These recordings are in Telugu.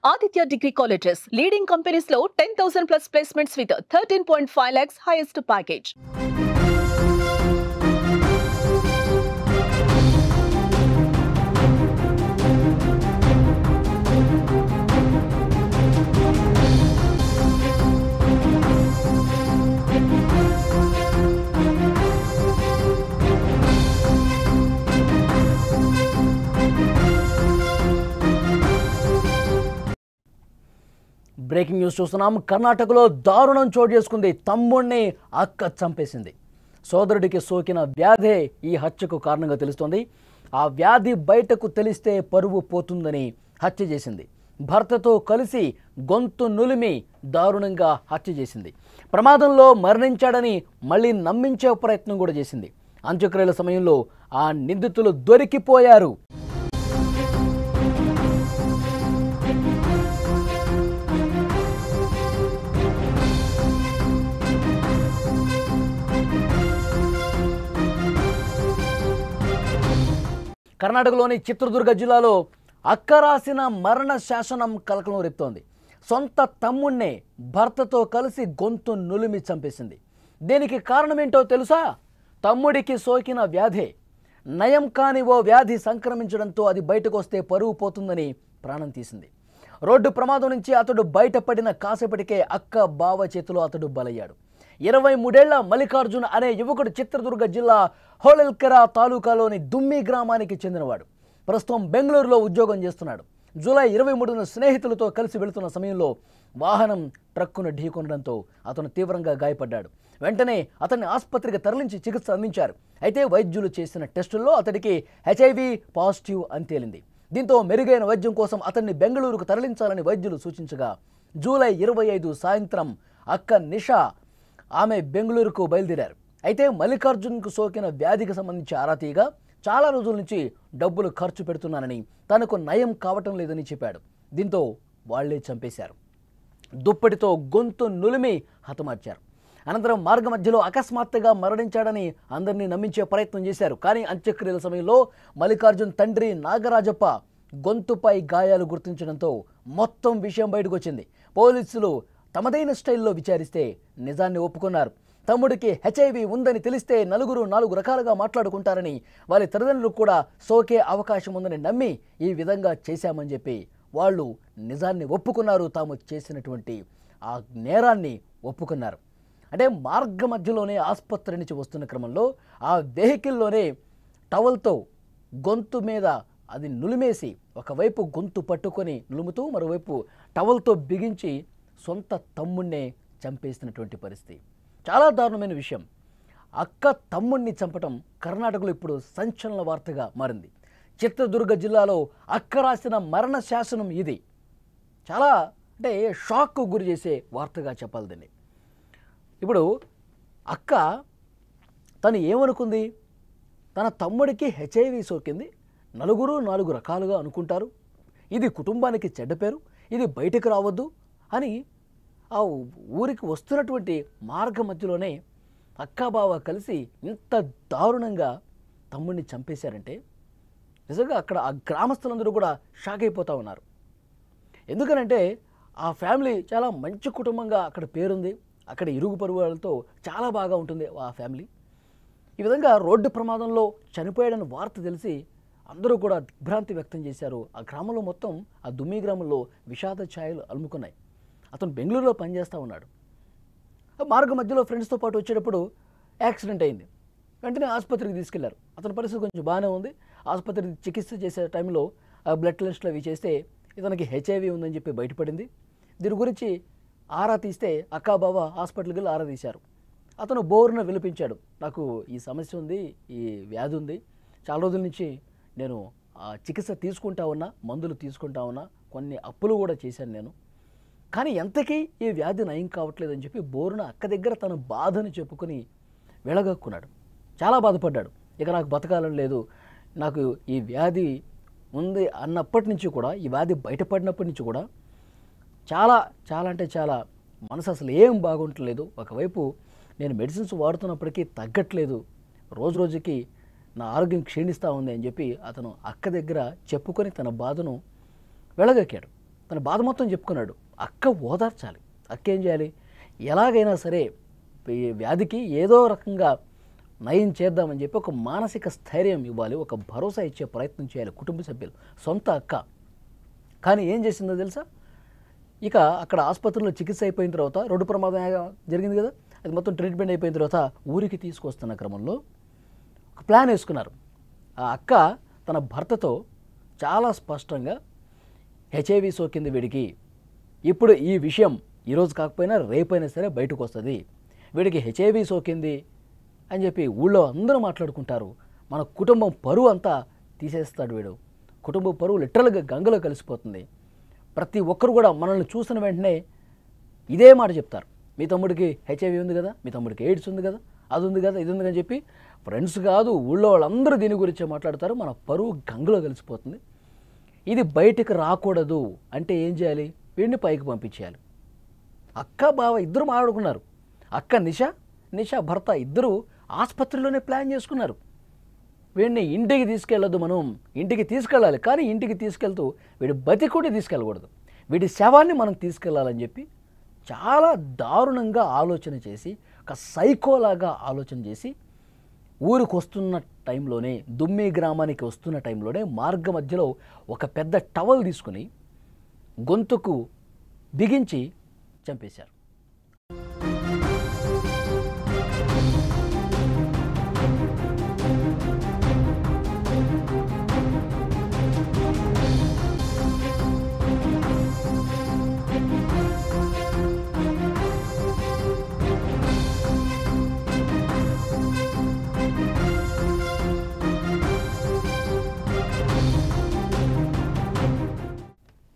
Aditya Degree Colleges, leading companies low 10,000 plus placements with 13.5 lakhs highest package. Breaking news చూస్తున్నాం. కర్ణాటకలో దారుణం చోటు చేసుకుంది. తమ్ముడిని అక్క చంపేసింది. సోదరుడికి సోకిన వ్యాధే ఈ హత్యకు కారణంగా తెలుస్తోంది. ఆ వ్యాధి బయటకు తెలిస్తే పరువు పోతుందని హత్య చేసింది. భర్తతో కలిసి గొంతు నులిమి దారుణంగా హత్య చేసింది. ప్రమాదంలో మరణించాడని మళ్ళీ నమ్మించే ప్రయత్నం కూడా చేసింది. అంత్యక్రియల సమయంలో ఆ నిందితులు దొరికిపోయారు. కర్ణాటకలోని చిత్రదుర్గ జిల్లాలో అక్క రాసిన మరణ శాసనం కలకలం రేపుతోంది. సొంత తమ్ముణ్ణే భర్తతో కలిసి గొంతు నులిమి చంపేసింది. దీనికి కారణమేంటో తెలుసా? తమ్ముడికి సోకిన వ్యాధే. నయం కాని ఓ వ్యాధి సంక్రమించడంతో అది బయటకు వస్తే పరువు పోతుందని ప్రాణం తీసింది. రోడ్డు ప్రమాదం నుంచి అతడు బయటపడిన కాసేపటికే అక్క బావ చేతిలో అతడు బలయ్యాడు. 23 ఏళ్ల మల్లికార్జున్ అనే యువకుడు చిత్రదుర్గ జిల్లా హోళల్కెర తాలూకాలోని దుమ్మి గ్రామానికి చెందినవాడు. ప్రస్తుతం బెంగళూరులో ఉద్యోగం చేస్తున్నాడు. జూలై 23న స్నేహితులతో కలిసి వెళుతున్న సమయంలో వాహనం ట్రక్కును ఢీకొనడంతో అతను తీవ్రంగా గాయపడ్డాడు. వెంటనే అతన్ని ఆసుపత్రికి తరలించి చికిత్స అందించారు. అయితే వైద్యులు చేసిన టెస్టుల్లో అతడికి HIV పాజిటివ్ అని తేలింది. దీంతో మెరుగైన వైద్యం కోసం అతన్ని బెంగళూరుకు తరలించాలని వైద్యులు సూచించగా జూలై 25 సాయంత్రం అక్క నిషా ఆమె బెంగళూరుకు బయలుదేరారు. అయితే మల్లికార్జున్కు సోకిన వ్యాధికి సంబంధించి ఆరా తీయగా చాలా రోజుల నుంచి డబ్బులు ఖర్చు పెడుతున్నానని, తనకు నయం కావటం లేదని చెప్పాడు. దీంతో వాళ్లే చంపేశారు. దుప్పటితో గొంతు నులిమి హతమార్చారు. అనంతరం మార్గ మధ్యలో అకస్మాత్తుగా మరణించాడని అందరినీ నమ్మించే ప్రయత్నం చేశారు. కానీ అంత్యక్రియల సమయంలో మల్లికార్జున్ తండ్రి నాగరాజప్ప గొంతుపై గాయాలు గుర్తించడంతో మొత్తం విషయం బయటకు వచ్చింది. పోలీసులు తమదైన స్టైల్లో విచారిస్తే నిజాన్ని ఒప్పుకున్నారు. తమ్ముడికి HIV ఉందని తెలిస్తే నలుగురు 4 రకాలుగా మాట్లాడుకుంటారని, వారి తల్లిదండ్రులకు కూడా సోకే అవకాశం ఉందని నమ్మి ఈ విధంగా చేశామని చెప్పి వాళ్ళు నిజాన్ని ఒప్పుకున్నారు. తాము చేసినటువంటి ఆ నేరాన్ని ఒప్పుకున్నారు. అంటే మార్గ మధ్యలోనే ఆసుపత్రి నుంచి వస్తున్న క్రమంలో ఆ వెహికల్లోనే టవల్తో గొంతు మీద అది నులిమేసి, ఒకవైపు గొంతు పట్టుకొని నులుముతూ మరోవైపు టవల్తో బిగించి సొంత తమ్ముణ్ణే చంపేసినటువంటి పరిస్థితి. చాలా దారుణమైన విషయం. అక్క తమ్ముణ్ణి చంపటం కర్ణాటకలో ఇప్పుడు సంచలన వార్తగా మారింది. చిత్రదుర్గ జిల్లాలో అక్క రాసిన మరణ శాసనం ఇది. చాలా అంటే షాక్కు గురి చేసే వార్తగా చెప్పాలి దీన్ని. ఇప్పుడు అక్క తను ఏమనుకుంది? తన తమ్ముడికి HIV సోకింది, నలుగురు 4 రకాలుగా అనుకుంటారు, ఇది కుటుంబానికి చెడ్డ పేరు, ఇది బయటకు రావద్దు అని ఆ ఊరికి వస్తున్నటువంటి మార్గ మధ్యలోనే అక్కాబావ కలిసి ఇంత దారుణంగా తమ్ముడిని చంపేశారంటే నిజంగా అక్కడ ఆ గ్రామస్తులందరూ కూడా షాక్ అయిపోతూ ఉన్నారు. ఎందుకనంటే ఆ ఫ్యామిలీ చాలా మంచి కుటుంబంగా అక్కడ పేరుంది. అక్కడ ఇరుగు పొరుగులతో చాలా బాగా ఉంటుంది ఆ ఫ్యామిలీ. ఈ విధంగా రోడ్డు ప్రమాదంలో చనిపోయాడని వార్త తెలిసి అందరూ కూడా దిగ్భ్రాంతి వ్యక్తం చేశారు. ఆ గ్రామంలో మొత్తం ఆ దుమ్మి గ్రామంలో విషాద ఛాయలు అలుముకున్నాయి. అతను బెంగళూరులో పనిచేస్తూ ఉన్నాడు. మార్గ మధ్యలో ఫ్రెండ్స్తో పాటు వచ్చేటప్పుడు యాక్సిడెంట్ అయింది. వెంటనే ఆసుపత్రికి తీసుకెళ్లారు. అతని పరిస్థితి కొంచెం బాగానే ఉంది. ఆసుపత్రి చికిత్స చేసే టైంలో బ్లడ్ టెస్ట్లు అవి చేస్తే ఇతనికి HIV ఉందని చెప్పి బయటపడింది. దీని గురించి ఆరా తీస్తే అక్కాబావ హాస్పిటల్కి వెళ్ళి ఆరా తీశారు. అతను బోరున విలపించాడు. నాకు ఈ సమస్య ఉంది, ఈ వ్యాధి ఉంది, చాలా రోజుల నుంచి నేను చికిత్స తీసుకుంటా ఉన్నా, మందులు తీసుకుంటా ఉన్నా, కొన్ని అప్పులు కూడా చేశాను నేను, కానీ ఎంతకీ ఈ వ్యాధి నయం కావట్లేదని చెప్పి బోరున అక్క దగ్గర తన బాధను చెప్పుకొని వెళగక్కున్నాడు. చాలా బాధపడ్డాడు. ఇక నాకు బతకాలని లేదు, నాకు ఈ వ్యాధి ఉంది అన్నప్పటి నుంచి కూడా, ఈ వ్యాధి బయటపడినప్పటి నుంచి కూడా చాలా చాలా అంటే చాలా మనసు అసలు ఏం బాగుంటలేదు. ఒకవైపు నేను మెడిసిన్స్ వాడుతున్నప్పటికీ తగ్గట్లేదు, రోజు రోజుకి నా ఆరోగ్యం క్షీణిస్తూ ఉంది అని చెప్పి అతను అక్క దగ్గర చెప్పుకొని తన బాధను వెళ్ళగక్కాడు. తన బాధ మొత్తం చెప్పుకున్నాడు. అక్క ఓదార్చాలి. అక్క ఏం చేయాలి, ఎలాగైనా సరే ఈ వ్యాధికి ఏదో రకంగా నయం చేద్దామని చెప్పి ఒక మానసిక స్థైర్యం ఇవ్వాలి, ఒక భరోసా ఇచ్చే ప్రయత్నం చేయాలి కుటుంబ సభ్యులు, సొంత అక్క. కానీ ఏం చేసిందో తెలుసా, ఇక అక్కడ ఆసుపత్రిలో చికిత్స అయిపోయిన తర్వాత రోడ్డు ప్రమాదం జరిగింది కదా, అది మొత్తం ట్రీట్మెంట్ అయిపోయిన తర్వాత ఊరికి తీసుకొస్తున్న క్రమంలో ఒక ప్లాన్ వేసుకున్నారు. ఆ అక్క తన భర్తతో చాలా స్పష్టంగా హెచ్ఐవి సోకింది వీడికి, ఇప్పుడు ఈ విషయం ఈరోజు కాకపోయినా రేపైనా సరే బయటకు వస్తుంది, వీడికి హెచ్ఐవి సోకింది అని చెప్పి ఊళ్ళో అందరూ మాట్లాడుకుంటారు, మన కుటుంబం పరువు అంతా తీసేస్తాడు వీడు, కుటుంబ పరువు లిటరల్గా గంగలో కలిసిపోతుంది, ప్రతి ఒక్కరు కూడా మనల్ని చూసిన వెంటనే ఇదే మాట చెప్తారు, మీ తమ్ముడికి హెచ్ఐవి ఉంది కదా, మీ తమ్ముడికి ఎయిడ్స్ ఉంది కదా, అది ఉంది కదా, ఇది ఉంది అని చెప్పి ఫ్రెండ్స్ కాదు ఊళ్ళో వాళ్ళందరూ దీని గురించే మాట్లాడతారు, మన పరువు గంగలో కలిసిపోతుంది, ఇది బయటకు రాకూడదు అంటే ఏం చేయాలి, వీడిని పైకి పంపించేయాలి. అక్క బావ ఇద్దరు మాట్లాడుకున్నారు, అక్క నిషా భర్త ఇద్దరు ఆసుపత్రిలోనే ప్లాన్ చేసుకున్నారు, వీడిని ఇంటికి తీసుకెళ్ళొద్దు, మనం ఇంటికి తీసుకెళ్ళాలి, కానీ ఇంటికి తీసుకెళ్తూ వీడి బతికుడి తీసుకెళ్ళకూడదు, వీడి శవాన్ని మనం తీసుకెళ్ళాలని చెప్పి చాలా దారుణంగా ఆలోచన చేసి, ఒక సైకోలాగా ఆలోచన చేసి ఊరికి వస్తున్న టైంలోనే, దుమ్మి గ్రామానికి వస్తున్న టైంలోనే మార్గ మధ్యలో ఒక పెద్ద టవల్ తీసుకుని గొంతుకు బిగించి చంపేశారు.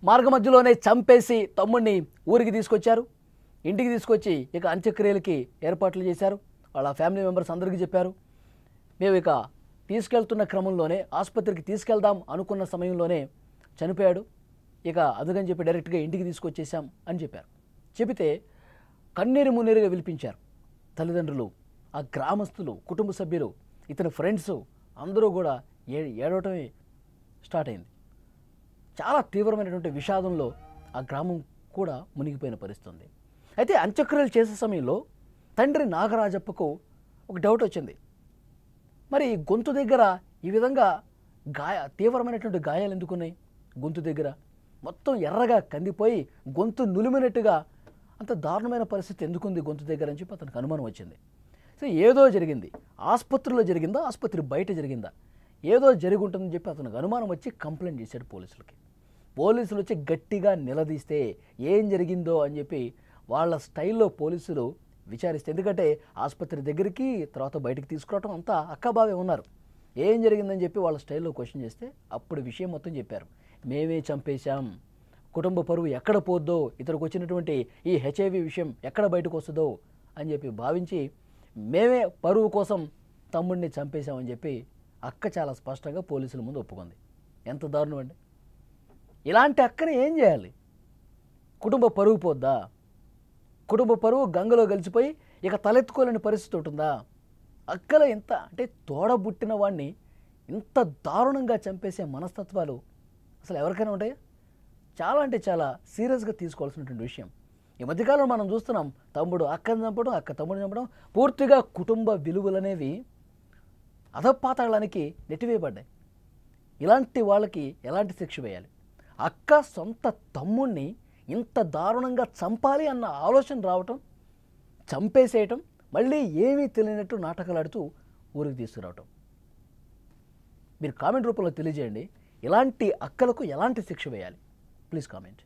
మార్గ మధ్యలోనే చంపేసి తమ్ముడిని ఊరికి తీసుకొచ్చారు, ఇంటికి తీసుకొచ్చి ఇక అంత్యక్రియలకి ఏర్పాట్లు చేశారు. వాళ్ళ ఫ్యామిలీ మెంబర్స్ అందరికీ చెప్పారు, మేము ఇక తీసుకెళ్తున్న క్రమంలోనే ఆసుపత్రికి తీసుకెళ్దాం అనుకున్న సమయంలోనే చనిపోయాడు, ఇక అందుకని చెప్పి డైరెక్ట్గా ఇంటికి తీసుకొచ్చేసాం అని చెప్పారు. చెబితే కన్నీరు మున్నీరుగా విలిపించారు తల్లిదండ్రులు, ఆ గ్రామస్తులు, కుటుంబ సభ్యులు, ఇతని ఫ్రెండ్స్ అందరూ కూడా ఏడవటమే స్టార్ట్ అయింది. చాలా తీవ్రమైనటువంటి విషాదంలో ఆ గ్రామం కూడా మునిగిపోయిన పరిస్థితి. అయితే అంత్యక్రియలు చేసే సమయంలో తండ్రి నాగరాజప్పకు ఒక డౌట్ వచ్చింది, మరి గొంతు దగ్గర ఈ విధంగా తీవ్రమైనటువంటి గాయాలు ఎందుకున్నాయి, గొంతు దగ్గర మొత్తం ఎర్రగా కందిపోయి గొంతు నులిమినట్టుగా అంత దారుణమైన పరిస్థితి ఎందుకుంది గొంతు దగ్గర అని చెప్పి అతనికి అనుమానం వచ్చింది. సో ఏదో జరిగింది, ఆసుపత్రిలో జరిగిందా, ఆసుపత్రి బయట జరిగిందా, ఏదో జరిగి ఉంటుందని చెప్పి అతనికి అనుమానం వచ్చి కంప్లైంట్ చేశాడు పోలీసులకి. పోలీసులు వచ్చి గట్టిగా నిలదీస్తే ఏం జరిగిందో అని చెప్పి వాళ్ళ స్టైల్లో పోలీసులు విచారిస్తే, ఎందుకంటే ఆసుపత్రి దగ్గరికి తర్వాత బయటికి తీసుకురావటం అంతా అక్కబావే ఉన్నారు, ఏం జరిగిందని చెప్పి వాళ్ళ స్టైల్లో క్వశ్చన్ చేస్తే అప్పుడు విషయం మొత్తం చెప్పారు. మేమే చంపేశాం, కుటుంబ పరువు ఎక్కడ పోద్దో, ఇతనికి వచ్చినటువంటి ఈ హెచ్ఐవి విషయం ఎక్కడ బయటకు వస్తుందో అని చెప్పి భావించి మేమే పరువు కోసం తమ్ముడిని చంపేశామని చెప్పి అక్క చాలా స్పష్టంగా పోలీసుల ముందు ఒప్పుకుంది. ఎంత దారుణం అండి, ఇలాంటి అక్కని ఏం చేయాలి, కుటుంబ పరువు పోద్దా, కుటుంబ పరువు గంగలో కలిసిపోయి ఇక తలెత్తుకోలేని పరిస్థితి ఉంటుందా, అక్కల ఎంత అంటే తోడబుట్టిన వాడిని ఇంత దారుణంగా చంపేసే మనస్తత్వాలు అసలు ఎవరికైనా ఉంటాయా, చాలా అంటే చాలా సీరియస్గా తీసుకోవాల్సినటువంటి విషయం. ఈ మధ్యకాలంలో మనం చూస్తున్నాం, తమ్ముడు అక్కని చంపడం, అక్క తమ్ముడిని చంపడం, పూర్తిగా కుటుంబ విలువలనేవి అధపాతాళానికి నెట్టివేయబడ్డాయి. ఇలాంటి వాళ్ళకి ఎలాంటి శిక్ష వేయాలి, అక్క సొంత తమ్ముడిని ఇంత దారుణంగా చంపాలి అన్న ఆలోచన రావటం, చంపేసేయటం, మళ్ళీ ఏమీ తెలియనట్టు నాటకాలు ఆడుతూ ఊరికి తీసుకురావటం. మీరు కామెంట్ రూపంలో తెలియజేయండి, ఇలాంటి అక్కలకు ఎలాంటి శిక్ష వేయాలి, ప్లీజ్ కామెంట్.